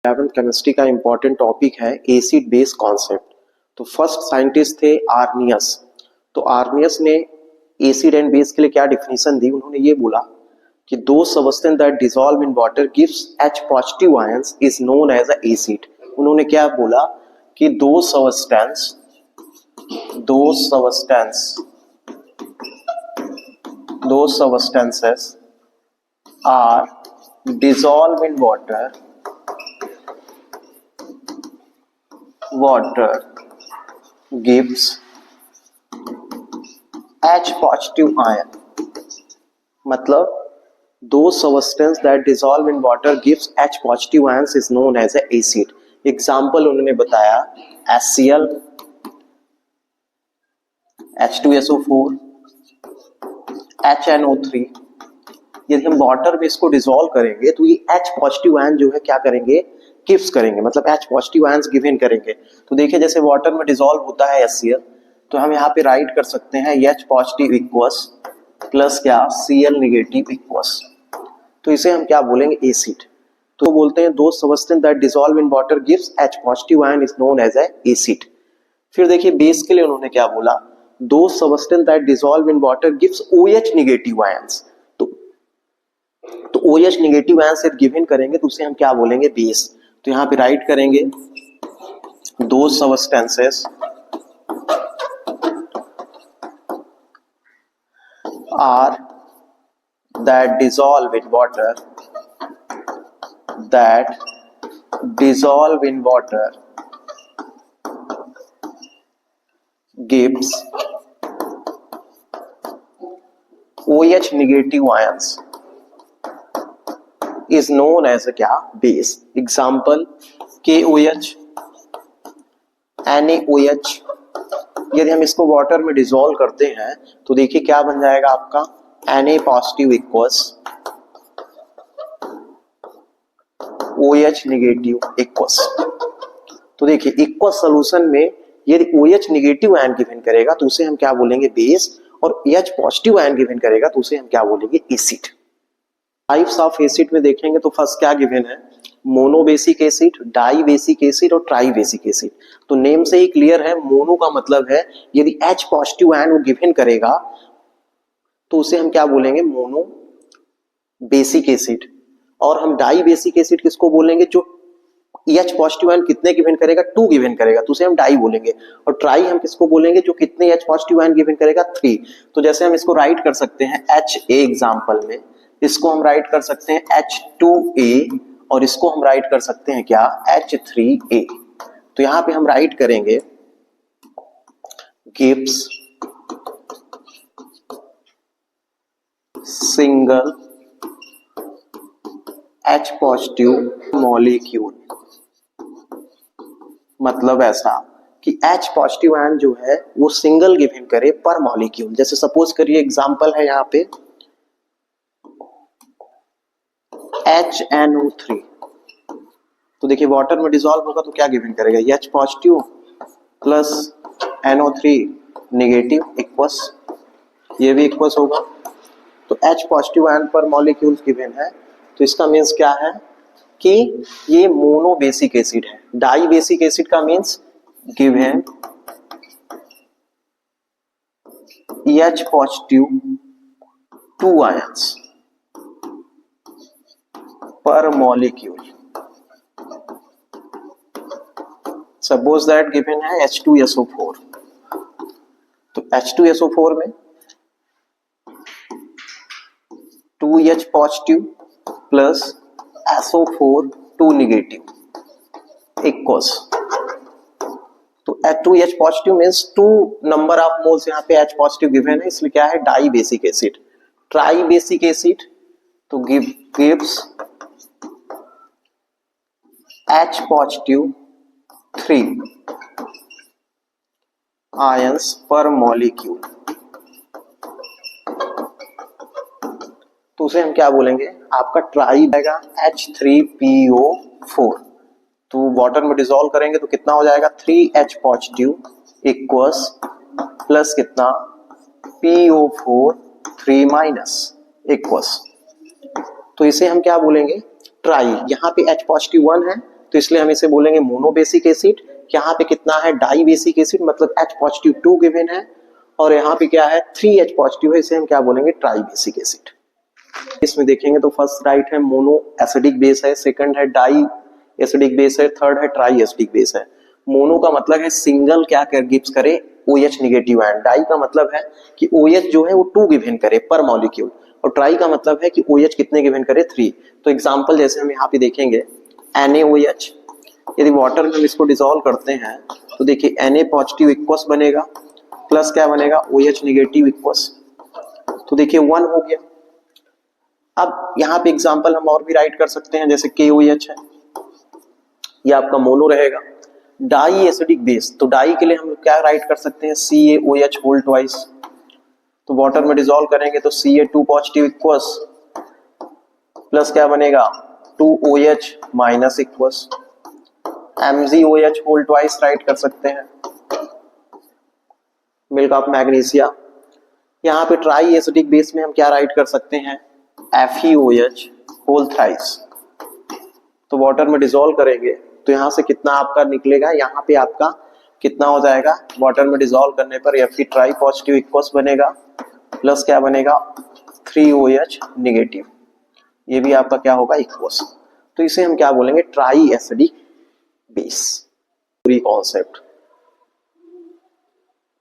11th chemistry का important topic है acid base concept. तो फर्स्ट साइंटिस्ट थे आर्नियस। तो आर्नियस ने एसिड एंड बेस के लिए क्या डिफिनेशन दी? उन्होंने ये बोला कि those substance that dissolve in water gives H positive ions is known as a acid. उन्होंने क्या बोला कि those substances are dissolve in water gives H positive ion। मतलब दो substance that dissolve in water gives H positive ions is known as a acid। Example उन्होंने बताया HCl, H2SO4, HNO3। यदि हम वाटर में इसको डिसॉल्व करेंगे तो ये H पॉजिटिव आयन जो है क्या करेंगे? गिव्स करेंगे, मतलब H पॉजिटिव आयंस गिवन करेंगे। तो देखिए जैसे वाटर में डिसॉल्व होता है HCl, तो हम यहाँ पे राइट कर सकते हैं H पॉजिटिव इक्वस प्लस क्या Cl नेगेटिव इक्वस। तो इसे हम क्या बोलेंगे? एसिड। तो बोलते हैं those substance that dissolve in water gives H positive ion is known as acid. फिर देखिए बेस के लिए उन्होंने क्या बोला? Those substance that dissolve in water gives OH negative ions. तो OH नेगेटिव आयन से गिवन करेंगे तो उसे हम क्या बोलेंगे? बेस। तो यहाँ पे राइट करेंगे those substances are that dissolve in water gives OH negative ions is known as a क्या? बेस। Example KOH, NaOH। यदि हम इसको वाटर में डिसॉल्व करते हैं तो देखिए क्या बन जाएगा आपका? Na positive equals OH negative equals. तो देखिए इक्वस सॉल्यूशन में यदि OH नेगेटिव आयन गिवन करेगा तो उसे हम क्या बोलेंगे? बेस। और H पॉजिटिव आयन गिवन करेगा तो उसे हम क्या बोलेंगे? एसिड। टाइप्स ऑफ एसिड में देखेंगे तो फर्स्ट क्या गिवन है? Monobasic acid, dibasic acid और ट्राई बेसिक एसिड। तो नेम से ही क्लियर है, मोनो का मतलब है यदि H पॉजिटिव आयन वो गिवन करेगा तो उसे हम क्या बोलेंगे? Mono basic acid. और हम डाई बेसिक एसिड किसको बोलेंगे? जो H पॉजिटिव आयन कितने गिवन करेगा? 2 गिवन करेगा तो उसे हम डाई बोलेंगे। और ट्राई हम किसको बोलेंगे? जो कितने H पॉजिटिव आयन गिवन करेगा? 3। तो जैसे हम इसको राइट कर सकते हैं HA एग्जाम्पल में, इसको हम राइट कर सकते हैं H2A और इसको हम राइट कर सकते हैं क्या? H3A। तो यहां पे हम राइट करेंगे gives single H positive molecule. मतलब ऐसा कि H पॉजिटिव आयन जो है वो सिंगल गिवन करे पर मॉलिक्यूल। जैसे सपोज करिए एग्जांपल है यहाँ पे HNO3। तो देखिए वाटर में डिसॉल्व होगा तो क्या गिवन करेगा? H positive plus NO3 negative equals, ये भी इक्वस होगा। तो H पॉजिटिव आयन पर मॉलिक्यूल गिवन है तो इसका मीन्स क्या है कि ये मोनो बेसिक एसिड है। डाई बेसिक एसिड का means given H positive 2 ions per molecule। Suppose that given है H2SO4। तो H2SO4 में 2H positive plus SO4 2 negative equals. तो H2H positive means 2 number of moles यहाँ पे H पॉजिटिव गिवन है, इसलिए क्या है? Dibasic acid. Tribasic acid तो gives H positive 3 ions per molecule. तो उसे हम क्या बोलेंगे? आपका ट्राई आएगा H3PO4। तो वाटर में डिसॉल्व करेंगे तो कितना हो जाएगा? 3H पॉजिटिव इक्वस प्लस कितना? PO4 3 minus equals. तो इसे हम क्या बोलेंगे? ट्राई। यहाँ पे H पॉजिटिव 1 है तो इसलिए हम इसे बोलेंगे मोनो बेसिक एसिड। यहाँ पे कितना है, डाई बेसिक एसिड, मतलब H पॉजिटिव 2 गिवन है, और यहाँ पे क्या है 3H पॉजिटिव है, इसे हम क्या बोलेंगे, ट्राई बेसिक एसिड। इसमें देखेंगे तो फर्स्ट राइट है मोनो एसिडिक बेस है, सेकंड है डाई एसिडिक बेस है, थर्ड है ट्राई एसिडिक बेस है। मोनो का मतलब है सिंगल क्या कर गिव्स करे, OH नेगेटिव आयन। डाई का मतलब है कि OH जो है वो 2 गिवन करे पर मॉलिक्यूल, और ट्राई का मतलब है कि OH कितने गिवन करे, 3। तो एग्जांपल जैसे हम यहाँ पे देखेंगे NaOH, यदि वाटर में हम इसको डिसॉल्व करते हैं तो देखिए Na पॉजिटिव इक्वस बनेगा, प्लस क्या बनेगा, OH नेगेटिव इक्वस, तो देखिए 1 हो गया। अब यहाँ पे एग्जांपल हम और भी राइट कर सकते हैं, जैसे KOH है, ये आपका मोनो रहेगा। डाई एसिडिक बेस, तो डाई के लिए हम क्या राइट कर सकते हैं, CaOH होल ट्वाइस, तो वाटर में डिसॉल्व करेंगे तो Ca2 पॉजिटिव इक्वस प्लस क्या बनेगा 2OH minus aqueous, MgOH whole twice write कर सकते हैं, मिल्क ऑफ मैग्नीशिया। यहाँ पे ट्राई एसिडिक बेस में हम क्या राइट कर सकते हैं, FeOH होल थ्राइस, तो वाटर में डिसॉल्व करेंगे तो यहाँ से कितना आपका निकलेगा, यहाँ पे आपका कितना हो जाएगा, वाटर में डिसॉल्व करने पर Fe ट्राई पॉजिटिव इक्वस बनेगा, प्लस क्या बनेगा 3OH नेगेटिव, ये भी आपका क्या होगा इक्वस। तो इसे हम क्या बोलेंगे, ट्राई एसिडिक बेस। लोरी कॉन्सेप्ट,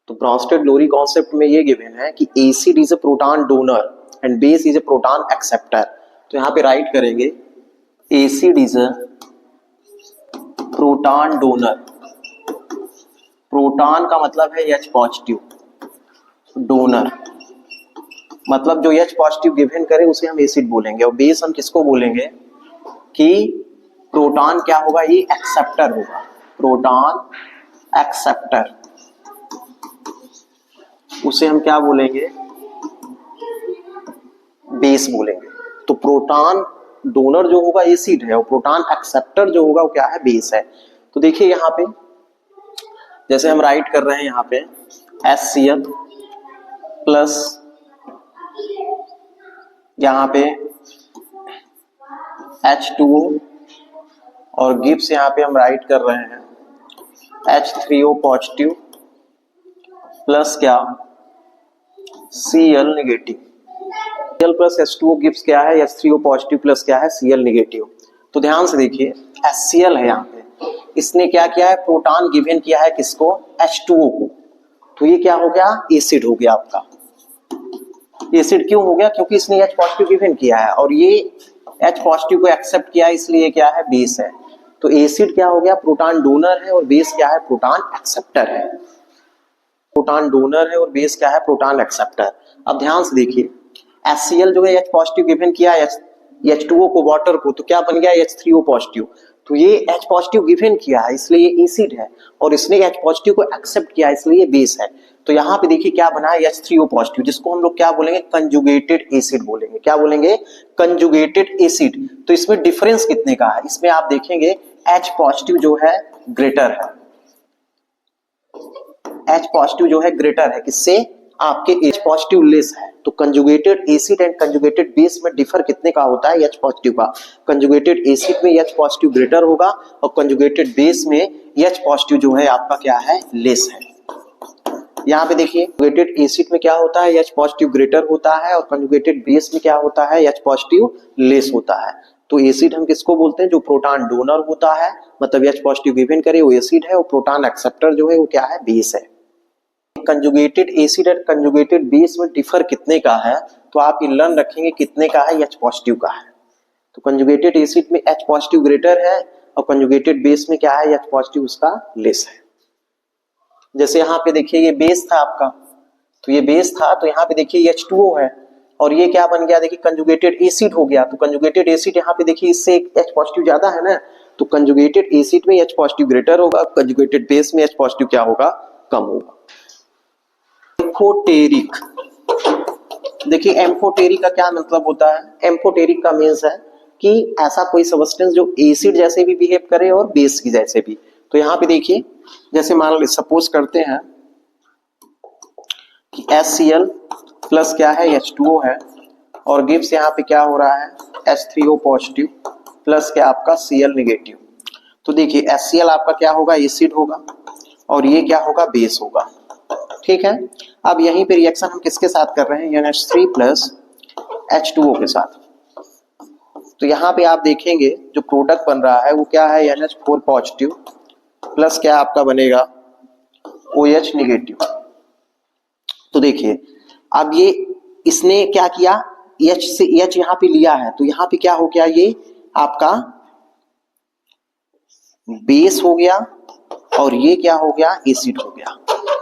तो ब्रॉन्स्टेड लोरी कॉन्सेप्ट में ये गिवन है कि acid is a proton donor and base is a proton acceptor. तो यहाँ पे राइट करेंगे acid is a proton donor, proton का मतलब है H पॉजिटिव, डोनर मतलब जो H पॉजिटिव गिवन करे उसे हम एसिड बोलेंगे, और बेस हम किसको बोलेंगे कि प्रोटॉन क्या होगा, ये एक्सेप्टर होगा, प्रोटॉन एक्सेप्टर, उसे हम क्या बोलेंगे, बेस बोलेंगे। तो प्रोटॉन डोनर जो होगा एसिड है, और प्रोटॉन एक्सेप्टर जो होगा वो क्या है, बेस है। तो देखिए यहाँ पे जैसे हम राइट कर रहे हैं यहाँ पे HCl प्लस यहाँ पे H2O, और गिब्स यहाँ पे हम राइट कर रहे हैं H3O पॉजिटिव प्लस क्या Cl negative. Cl plus H2O gives क्या है, H3O पॉजिटिव प्लस क्या है Cl नेगेटिव। तो ध्यान से देखिए HCl है यहाँ पे, इसने क्या किया है, प्रोटॉन गिवन किया है किसको, H2O को, तो ये क्या हो गया, एसिड हो गया आपका। एसिड क्यों हो गया, क्योंकि इसने H पॉजिटिव गिवन किया है और ये H पॉजिटिव को एक्सेप्ट किया है, इसलिए क्या है, बेस है। तो एसिड क्या हो गया, प्रोटॉन डोनर है, और बेस क्या है, प्रोटॉन एक्सेप्टर है। प्रोटॉन डोनर है और बेस क्या है, प्रोटॉन एक्सेप्टर। अब ध्यान से देखिए HCl जो है H पॉजिटिव गिवन किया है H2O को, वाटर को, तो क्या बन गया H3O पॉजिटिव। तो ये H पॉजिटिव गिवन किया है इसलिए ये एसिड है, और इसने H पॉजिटिव को एक्सेप्ट किया है इसलिए ये बेस है। तो यहाँ पे देखिए क्या बना है, H3O पॉजिटिव, जिसको हम लोग क्या बोलेंगे, कंजुगेटेड एसिड बोलेंगे। क्या बोलेंगे, कंजुगेटेड एसिड। तो इसमें डिफरेंस कितने का है, इसमें आप देखेंगे H पॉजिटिव जो है ग्रेटर है, H पॉजिटिव जो है ग्रेटर है किससे, आपके H पॉजिटिव लेस है। तो conjugated acid and conjugated base में डिफर कितने का होता है, H पॉजिटिव का। कंजुगेटेड एसिड में H पॉजिटिव ग्रेटर होगा, और कंजुगेटेड बेस में H पॉजिटिव जो है आपका क्या है, लेस है। यहाँ पे देखिए कंजुगेटेड एसिड में क्या होता है, H पॉजिटिव ग्रेटर होता है, और कंजुगेटेड बेस में क्या होता है, H पॉजिटिव लेस होता है। तो एसिड हम किसको बोलते हैं, जो प्रोटॉन डोनर होता है, मतलब H पॉजिटिव गिवन करे वो एसिड है, और प्रोटॉन एक्सेप्टर जो है वो क्या है, बेस है। कंजुगेटेड एसिड और कंजुगेटेड बेस में डिफर कितने का है, तो आप ये लर्न रखेंगे कितने का है, H पॉजिटिव का है। तो कंजुगेटेड एसिड में H पॉजिटिव ग्रेटर है, और कंजुगेटेड बेस में क्या है, H पॉजिटिव उसका लेस है। जैसे यहाँ पे देखिए ये बेस था आपका, तो ये बेस था, तो यहाँ पे देखिए H2O है, और ये क्या बन गया, देखिए कंजुगेटेड एसिड हो गया। तो कंजुगेटेड एसिड यहाँ पे देखिए इससे H पॉजिटिव ज्यादा है ना, तो कंजुगेटेड एसिड में H पॉजिटिव ग्रेटर होगा, कंजुगेटेड बेस में H पॉजिटिव क्या होगा, कम होगा। एम्फोटेरिक, देखिए एम्फोटेरिक का क्या मतलब होता है, एम्फोटेरिक का मीन्स है कि ऐसा कोई सब्सटेंस जो एसिड जैसे भी बिहेव करे और बेस की जैसे भी। तो यहाँ पे देखिए जैसे मान लो सपोज करते हैं कि HCl प्लस क्या है, H2O है, और गिव्स यहाँ पे क्या हो रहा है, H3O पॉजिटिव प्लस क्या आपका Cl नेगेटिव। तो देखिए HCl आपका क्या होगा, एसिड होगा, और ये क्या होगा, बेस होगा। ठीक है, अब यहीं पे रिएक्शन हम किसके साथ कर रहे हैं, NH3 प्लस H2O के साथ। तो यहाँ पे आप देखेंगे जो प्रोडक्ट बन रहा है वो क्या है, NH4 पॉजिटिव प्लस क्या आपका बनेगा, OH निगेटिव। तो देखिए अब ये इसने क्या किया, H से H यहाँ पे लिया है, तो यहाँ पे क्या हो गया, ये आपका बेस हो गया और ये क्या हो गया, एसिड हो गया।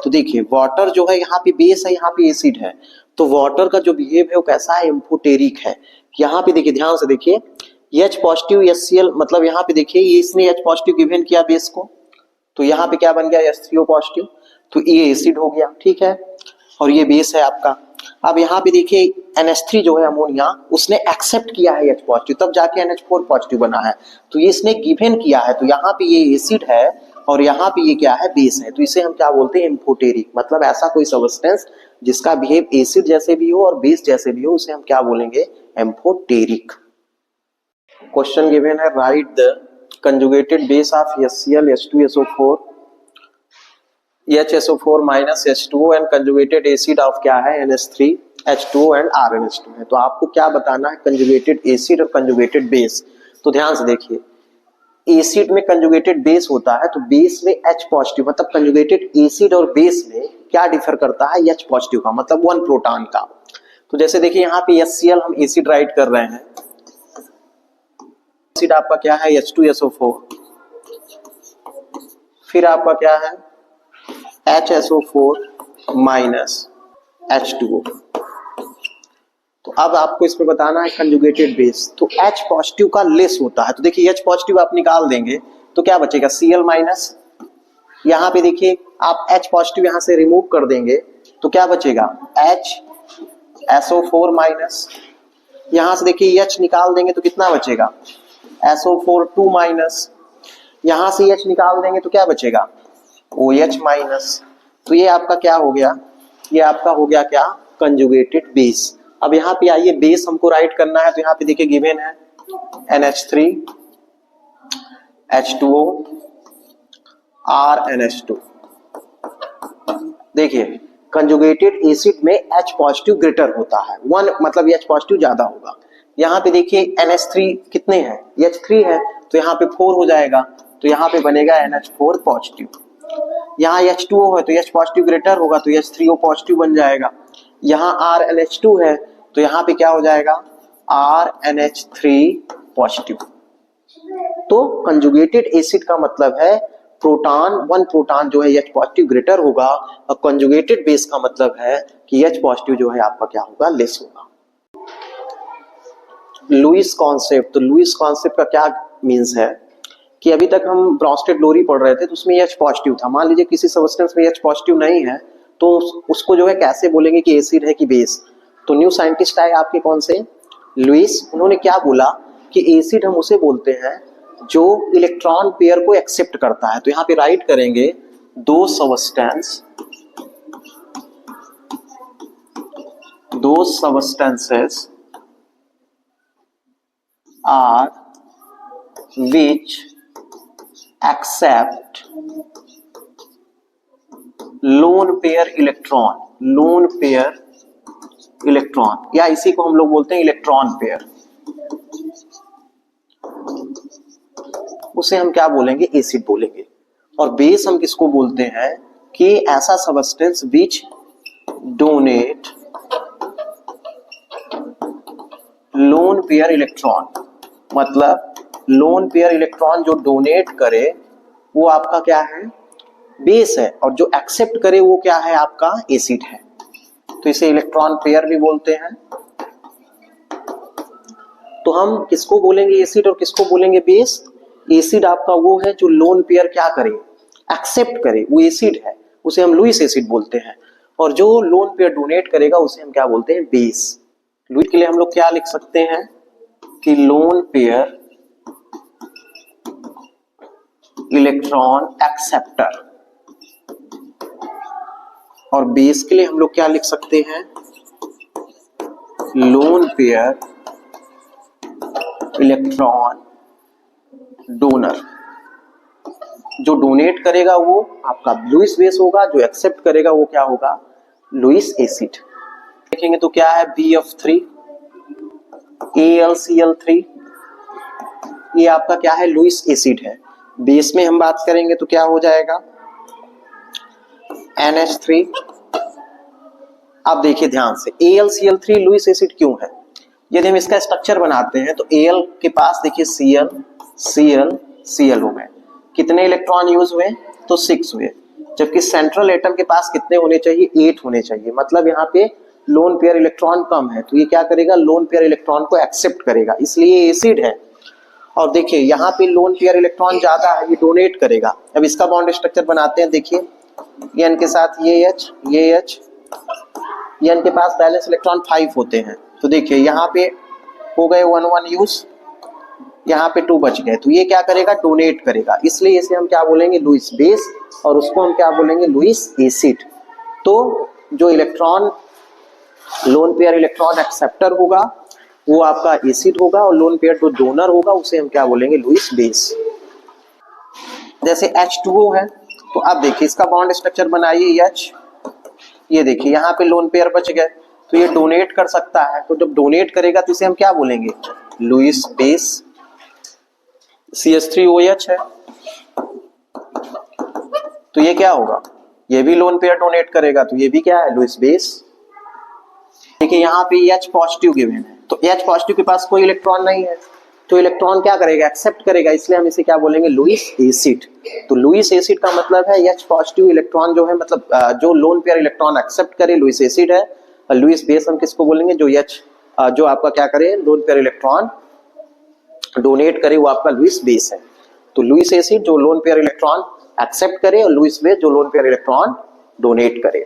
तो देखिए वाटर जो है यहाँ पे बेस है, यहाँ पे एसिड है, तो वाटर का जो बिहेव है वो कैसा है, एम्फोटेरिक है। यहाँ पे देखिए ध्यान से देखिए, H पॉजिटिव HCl, मतलब यहाँ पे देखिए ये इसने H पॉजिटिव गिवन किया बेस को, तो यहाँ पे क्या बन गया, H3O पॉजिटिव, तो ये एसिड हो गया। ठीक है, और ये बेस है आपका। अब यहाँ पे देखिए NH3 जो है अमोनिया, उसने एक्सेप्ट किया है H पॉजिटिव, तब जाके NH4 पॉजिटिव बना है, तो ये इसने गिवन किया है, तो यहाँ पे ये एसिड है और यहाँ पे ये क्या है, बेस है, तो इसे हम क्या बोलते हैं, एम्फोटेरिक। मतलब ऐसा कोई सब्सटेंस जिसका बिहेव एसिड जैसे भी हो और बेस जैसे भी हो, उसे हम क्या बोलेंगे, एम्फोटेरिक। क्वेश्चन गिवन है, right the conjugated base of HCl H2SO4 HSO4 minus H2O and conjugated acid of क्या है, NH3 H2O and RNH2 है। तो आपको क्या बताना है, कंजुगेटेड एसिड और कंजुगेटेड बेस। तो ध्यान से देखिए, एसिड में कंजुगेटेड बेस होता है, तो बेस में H पॉजिटिव, मतलब कंजुगेटेड एसिड और बेस में क्या डिफर करता है, H पॉजिटिव का, मतलब 1 प्रोटॉन का। तो जैसे देखिए यहाँ पे HCl हम एसिड राइट कर रहे हैं, एसिड आपका क्या है, H2SO4, फिर आपका क्या है, HSO4 माइनस H2O। तो अब आपको इसमें बताना है कंजुगेटेड बेस, तो H पॉजिटिव का लेस होता है, तो देखिए H पॉजिटिव आप निकाल देंगे तो क्या बचेगा, Cl माइनस, यहाँ पे देखिए आप H पॉजिटिव यहाँ से रिमूव कर देंगे तो क्या बचेगा, HSO4 माइनस, यहाँ से देखिए H निकाल देंगे तो कितना बचेगा, SO4 2 माइनस, यहाँ से H निकाल देंगे तो क्या बचेगा, OH माइनस। तो ये आपका क्या हो गया, ये आपका हो गया क्या, कंजुगेटेड बेस। अब यहाँ पे आइए बेस हमको राइट करना है, तो यहाँ पे देखिए गिवन है NH3 H2O RNH2। देखिए कंजुगेटेड एसिड में H पॉजिटिव ग्रेटर होता है, 1 मतलब H पॉजिटिव ज्यादा होगा। यहाँ पे देखिए NH3 कितने हैं, H3 है, तो यहाँ पे 4 हो जाएगा, तो यहाँ पे बनेगा NH4 पॉजिटिव। यहाँ H2O है तो H पॉजिटिव ग्रेटर होगा, तो H3O पॉजिटिव बन जाएगा। यहाँ RNH2 है तो यहाँ पे क्या हो जाएगा, RNH3 पॉजिटिव। तो कंजुगेटेड एसिड का मतलब है प्रोटॉन, 1 प्रोटॉन जो है H पॉजिटिव ग्रेटर होगा, और कंजुगेटेड बेस का मतलब है कि H पॉजिटिव जो है आपका क्या होगा, लेस होगा। लुईस कॉन्सेप्ट, तो लुईस कॉन्सेप्ट का क्या मीन्स है कि अभी तक हम ब्रॉन्स्टेड लोरी पढ़ रहे थे तो उसमें H पॉजिटिव था। मान लीजिए किसी सब्सटेंस में H पॉजिटिव नहीं है तो उसको जो है कैसे बोलेंगे कि एसिड है कि बेस। तो न्यू साइंटिस्ट आए आपके कौन से, लुईस, उन्होंने क्या बोला कि एसिड हम उसे बोलते हैं जो इलेक्ट्रॉन पेयर को एक्सेप्ट करता है। तो यहाँ पे राइट करेंगे, those substances are which accept lone pair electron, या इसी को हम लोग बोलते हैं इलेक्ट्रॉन पेयर, उसे हम क्या बोलेंगे, एसिड बोलेंगे। और बेस हम किसको बोलते हैं कि ऐसा सबस्टेंस विच डोनेट लोन पेयर इलेक्ट्रॉन, मतलब लोन पेयर इलेक्ट्रॉन जो डोनेट करे वो आपका क्या है, बेस है, और जो एक्सेप्ट करे वो क्या है, आपका एसिड है। तो इसे इलेक्ट्रॉन पेयर भी बोलते हैं। तो हम किसको बोलेंगे एसिड और किसको बोलेंगे बेस। एसिड आपका वो है जो लोन पेयर क्या करे, एक्सेप्ट करे, वो एसिड है, उसे हम लुईस एसिड बोलते हैं। और जो लोन पेयर डोनेट करेगा उसे हम क्या बोलते हैं, बेस। लुईस के लिए हम लोग क्या लिख सकते हैं कि लोन पेयर इलेक्ट्रॉन एक्सेप्टर, और बेस के लिए हम लोग क्या लिख सकते हैं, लोन पेयर इलेक्ट्रॉन डोनर। जो डोनेट करेगा वो आपका लुईस बेस होगा, जो एक्सेप्ट करेगा वो क्या होगा, लुईस एसिड। देखेंगे तो क्या है, BF3 AlCl3, ये आपका क्या है, लुईस एसिड है। बेस में हम बात करेंगे तो क्या हो जाएगा, NH3। अब देखिए ध्यान से, AlCl3 लुईस एसिड क्यों है? यदि हम इसका स्ट्रक्चर बनाते हैं तो Al के पास देखिए Cl Cl Cl हो गए, कितने इलेक्ट्रॉन यूज हुए, तो 6 हुए, जबकि सेंट्रल एटम के पास कितने होने चाहिए, 8 होने चाहिए। मतलब यहाँ पे लोन पेयर इलेक्ट्रॉन कम है, तो ये क्या करेगा, लोन पेयर इलेक्ट्रॉन को एक्सेप्ट करेगा, इसलिए एसिड है। और देखिए यहाँ पे लोन पेयर इलेक्ट्रॉन ज्यादा है, ये डोनेट करेगा। अब इसका बॉन्ड स्ट्रक्चर बनाते हैं, देखिए N के साथ ये H, N के पास बैलेंस इलेक्ट्रॉन 5 होते हैं, तो देखिए यहाँ पे हो गए 1 यूज, यहाँ पे 2 बच गए, तो ये क्या करेगा, डोनेट करेगा, इसलिए इसे हम क्या बोलेंगे, लुईस बेस, और उसको हम क्या बोलेंगे, लुईस एसिड। तो जो electron lone pair electron acceptor होगा वो आपका एसिड होगा, और लोन पेयर जो डोनर होगा उसे हम क्या बोलेंगे, लुईस बेस। जैसे H2O है, तो अब देखिए इसका बॉन्ड स्ट्रक्चर बनाइए H, ये देखिए यहाँ पे लोन पेयर बच गए, तो ये डोनेट कर सकता है, तो जब डोनेट करेगा तो इसे हम क्या बोलेंगे, लुईस बेस। CH3OH है, तो ये क्या होगा, ये भी लोन पेयर डोनेट करेगा, तो ये भी क्या है, लुईस बेस। देखिए यहाँ पे H पॉजिटिव गिवन है, तो H पॉजिटिव के पास कोई इलेक्ट्रॉन नहीं है, तो इलेक्ट्रॉन क्या करेगा, एक्सेप्ट करेगा, इसलिए हम इसे क्या बोलेंगे, लुईस एसिड। तो लुईस एसिड का मतलब है H पॉजिटिव इलेक्ट्रॉन जो है, मतलब जो लोन पेयर इलेक्ट्रॉन एक्सेप्ट करे, लुईस एसिड है। और लुईस बेस हम किसको बोलेंगे, जो H जो आपका क्या करे, लोन पेयर इलेक्ट्रॉन डोनेट करे, वो आपका लुईस बेस है। तो लुईस एसिड जो लोन पेयर इलेक्ट्रॉन एक्सेप्ट करे, और लुईस बेस जो लोन पेयर इलेक्ट्रॉन डोनेट करे।